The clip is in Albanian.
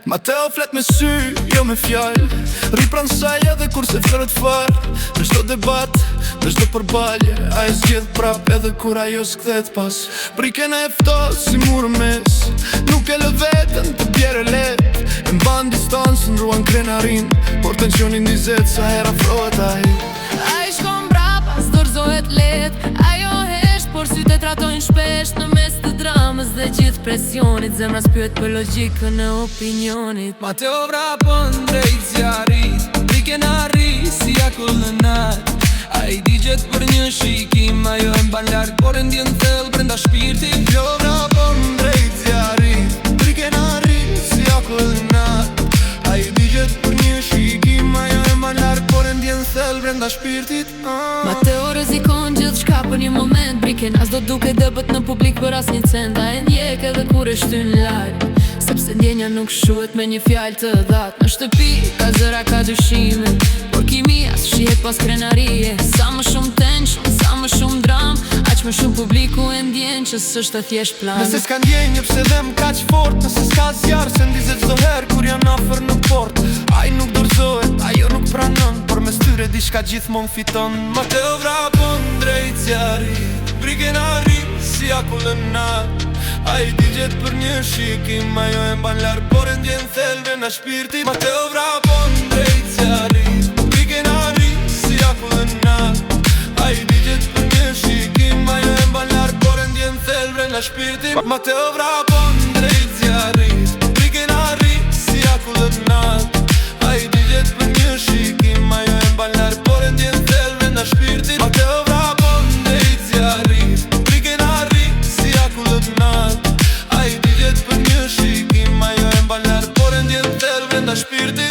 Mateo flet me sy, jo me fjall. Ri pranë saj edhe kur se fërët far. Në çdo debat, në çdo përballje, a e zgjedh prap edhe kur ajo s'kthehet pas. Priken e ftohtë si mur mes, nuk e lë veten të bjerë let. E mban distancën, ruan krenarin, por tensionin nizet sa her afrohet ai. Ai shkon brapa, s'dorzohet let. Ajo hesht, por syt e tratojnë shpesh. Në mes të dramës dhe gjithë presionit, zemra s'pyet për logjikën e opinionit. Mateo vrapën drejt zjarit, priken arri si akull në nat. Ai digjet për një shikim, ajo e mban larg, por e ndjen thellë brenda shpirtit. Jo vrapën drejt zjarit, priken arri si akull në nat. Ai digjet për një shikim, ajo e mban larg, por e ndjen thellë brenda shpirtit. Mateo rrezikon gjithçka për një moment. Priken as do duke dëbët në publik për as një cent. A e ndjek edhe kur e shtyn larg, sepse ndjenja nuk shuhet me një fjalë të dhatë. Në shtëpi ka zëra, ka dyshime, por kimia s'shihet pas krenarie. Sa më shumë tension, sa më shumë dram, aq më shumë publiku e ndjen që s'është thjesht plan. Nëse s'ka ndjenjë pse dhem kaq fort, nëse s'ka zjarr se ndizet çdo herë kur janë afër në port. Ai nuk dorzohet, ajo nuk pranon, por mes tyre diçka gjithmonë fiton. Mateo vrapën drejt zjarit, priken arri si akull në nat. Ai digjet për një shikim, ajo e mban larg, por e ndjen thellë brenda shpirtit. Mateo vrapën drejt zjarit, priken arri si akull në nat. Ai digjet për një shikim, ajo e mban larg, por e ndjen thellë brenda shpirtit. Mateo vrapën drejt zjarit, priken arri si akull në nat. Ai digjet për një shikim, ajo e mban larg, por e ndjen thellë brenda shpirtit. Mateo vrapën drejt zjarit, priken arri si akull në nat. Ai digjet për një shikim, ajo e mban larg, por e ndjen thellë brenda shpirtit.